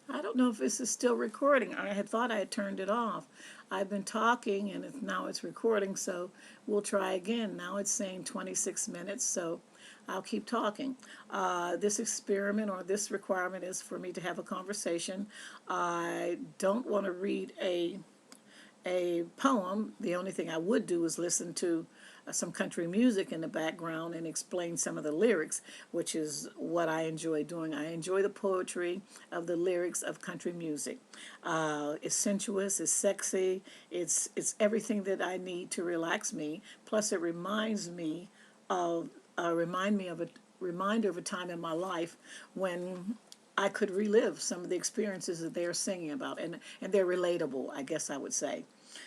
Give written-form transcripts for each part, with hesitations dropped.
I don't know if this is still recording. I had thought I had turned it off. I've been talking and now it's recording, so we'll try again. Now it's saying 26 minutes, so I'll keep talking. This experiment or this requirement is for me to have a conversation. I don't want to read a poem. The only thing I would do is listen to some country music in the background and explain some of the lyrics, which is what I enjoy doing. I enjoy the poetry of the lyrics of country music. It's sensuous, it's sexy, it's everything that I need to relax me. Plus, it reminds me of a reminder of a time in my life when I could relive some of the experiences that they're singing about, and they're relatable, I guess I would say.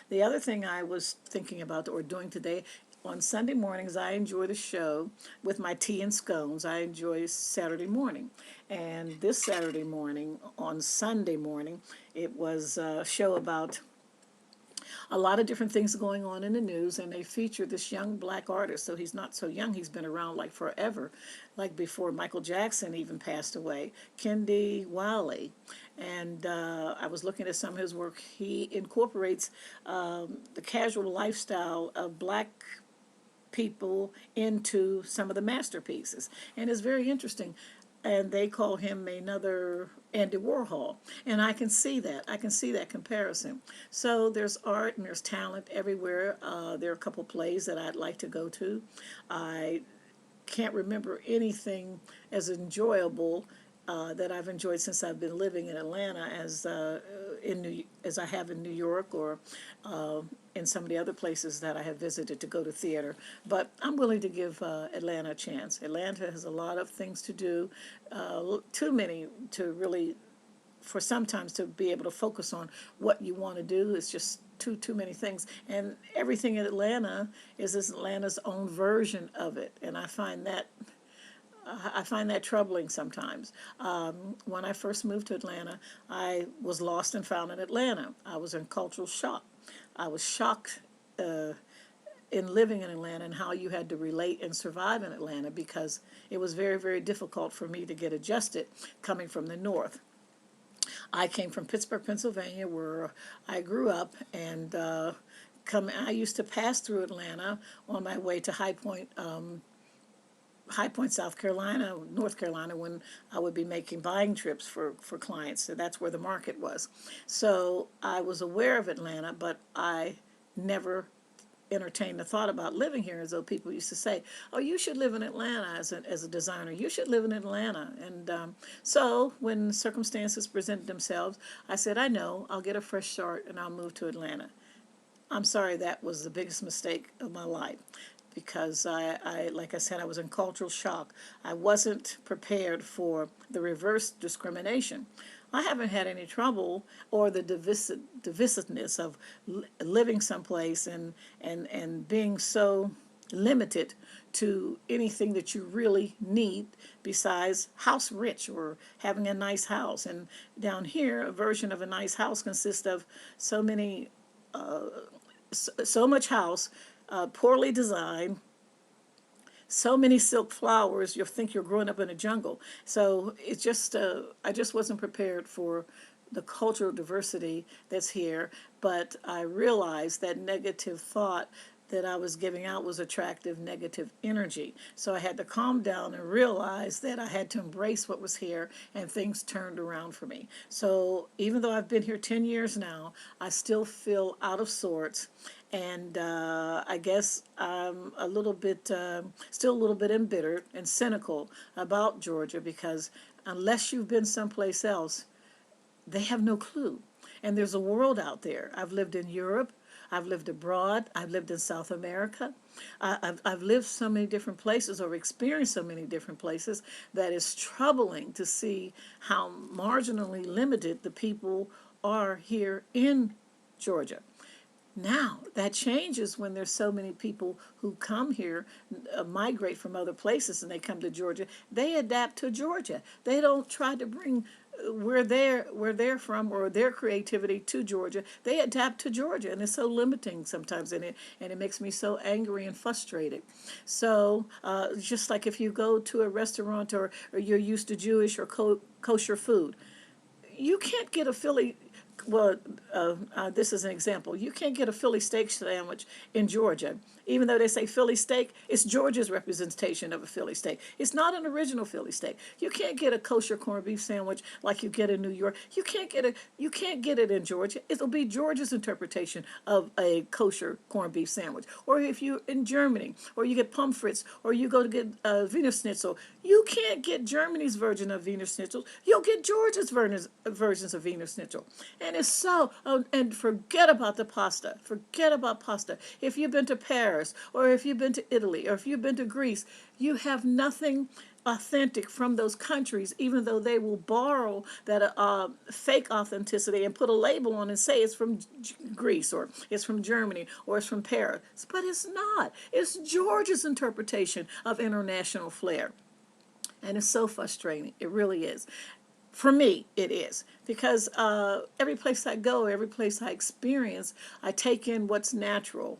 The other thing I was thinking about or doing today, on Sunday mornings, I enjoy the show with my tea and scones. I enjoy Saturday morning. And this Saturday morning, on Sunday morning, it was a show about a lot of different things going on in the news, and they feature this young black artist. So he's not so young, he's been around like forever, like before Michael Jackson even passed away, Kendi Wiley. And I was looking at some of his work. He incorporates the casual lifestyle of black people into some of the masterpieces. And it's very interesting. And they call him another Andy Warhol. And I can see that. I can see that comparison. So there's art and there's talent everywhere. There are a couple plays that I'd like to go to. I can't remember anything as enjoyable that I've enjoyed since I've been living in Atlanta as I have in New York or in some of the other places that I have visited to go to theater. But I'm willing to give Atlanta a chance. Atlanta has a lot of things to do, too many to really, for sometimes to be able to focus on what you want to do. It's just too many things, and everything in Atlanta is Atlanta's own version of it, and I find that troubling sometimes. When I first moved to Atlanta, I was lost and found in Atlanta. I was in cultural shock. I was shocked in living in Atlanta and how you had to relate and survive in Atlanta, because it was very, very difficult for me to get adjusted coming from the north. I came from Pittsburgh, Pennsylvania, where I grew up, and I used to pass through Atlanta on my way to High Point, South Carolina, North Carolina, when I would be making buying trips for clients. So that's where the market was. So I was aware of Atlanta, but I never entertained the thought about living here, as though people used to say, "Oh, you should live in Atlanta as a designer. You should live in Atlanta." And so when circumstances presented themselves, I said, "I know. I'll get a fresh start and I'll move to Atlanta." I'm sorry, that was the biggest mistake of my life, because like I said, I was in cultural shock. I wasn't prepared for the reverse discrimination. I haven't had any trouble or the divisiveness of living someplace and being so limited to anything that you really need besides house rich or having a nice house. And down here, a version of a nice house consists of so many so much house, poorly designed, so many silk flowers, you'll think you're growing up in a jungle. So it's just, I just wasn't prepared for the cultural diversity that's here, but I realized that negative thought that I was giving out was attractive negative energy. So I had to calm down and realize that I had to embrace what was here, and things turned around for me. So even though I've been here 10 years now, I still feel out of sorts. And I guess I'm still a little bit embittered and cynical about Georgia, because unless you've been someplace else, they have no clue. And there's a world out there. I've lived in Europe. I've lived abroad. I've lived in South America. I've lived so many different places or experienced so many different places that it's troubling to see how marginally limited the people are here in Georgia. Now, that changes when there's so many people who come here, migrate from other places, and they come to Georgia. They adapt to Georgia. They don't try to bring where they're from or their creativity to Georgia. They adapt to Georgia, and it's so limiting sometimes, and it makes me so angry and frustrated. So just like if you go to a restaurant or you're used to Jewish or kosher food, you can't get a Philly, well, this is an example. You can't get a Philly steak sandwich in Georgia. Even though they say Philly steak, it's Georgia's representation of a Philly steak. It's not an original Philly steak. You can't get a kosher corned beef sandwich like you get in New York. You can't get it in Georgia. It'll be Georgia's interpretation of a kosher corned beef sandwich. Or if you're in Germany, or you get pommes or you go to get Wiener Schnitzel, you can't get Germany's version of Wiener Schnitzel. You'll get Georgia's versions of Wiener Schnitzel. And it's so, oh, and forget about the pasta. Forget about pasta. If you've been to Paris, or if you've been to Italy, or if you've been to Greece, you have nothing authentic from those countries, even though they will borrow that fake authenticity and put a label on and say it's from Greece, or it's from Germany, or it's from Paris. But it's not. It's Georgia's interpretation of international flair. And it's so frustrating. It really is. For me, it is. Because every place I go, every place I experience, I take in what's natural.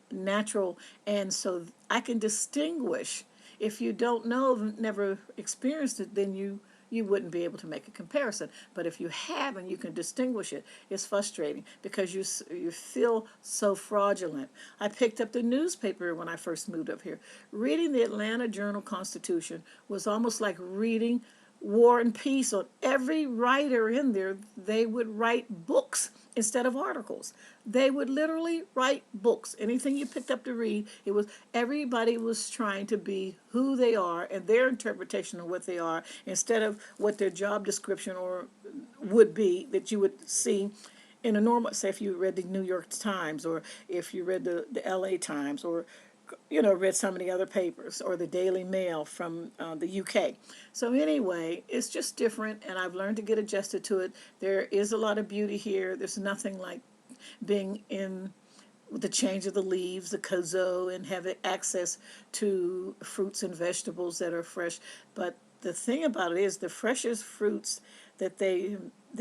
Natural, and so I can distinguish. If you don't know, never experienced it, then you wouldn't be able to make a comparison. But if you have and you can distinguish it, it's frustrating because you feel so fraudulent. I picked up the newspaper when I first moved up here. Reading the Atlanta Journal-Constitution was almost like reading War and Peace. On every writer in there, they would write books instead of articles. They would literally write books. Anything you picked up to read, it was everybody was trying to be who they are and their interpretation of what they are instead of what their job description or would be that you would see in a normal, say if you read the New York Times, or if you read the LA Times, or read some of the other papers, or the Daily Mail from the UK. So anyway, it's just different, and I've learned to get adjusted to it. There is a lot of beauty here. There's nothing like being in the change of the leaves, the kozo, and having access to fruits and vegetables that are fresh. But the thing about it is the freshest fruits that they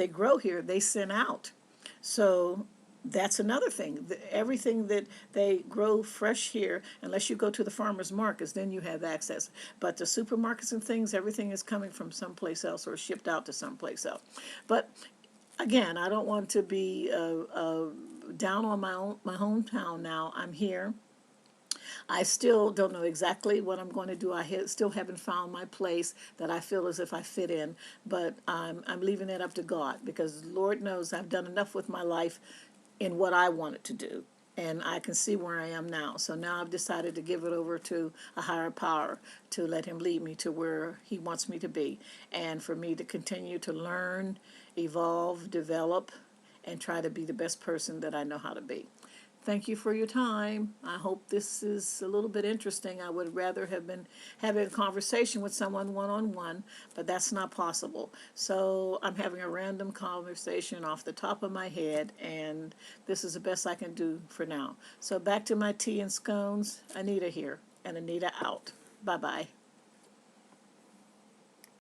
grow here, they send out. So that's another thing. Everything that they grow fresh here, unless you go to the farmers markets, then you have access. But the supermarkets and things, everything is coming from someplace else or shipped out to someplace else. But again, I don't want to be down on my hometown now. I'm here. I still don't know exactly what I'm going to do. Still haven't found my place that I feel as if I fit in, but I'm leaving it up to God, because Lord knows I've done enough with my life in what I wanted to do, and I can see where I am now. So now I've decided to give it over to a higher power to let him lead me to where he wants me to be, and for me to continue to learn, evolve, develop, and try to be the best person that I know how to be. Thank you for your time. I hope this is a little bit interesting. I would rather have been having a conversation with someone one-on-one, but that's not possible. So I'm having a random conversation off the top of my head, and this is the best I can do for now. So back to my tea and scones. Anita here, and Anita out. Bye-bye.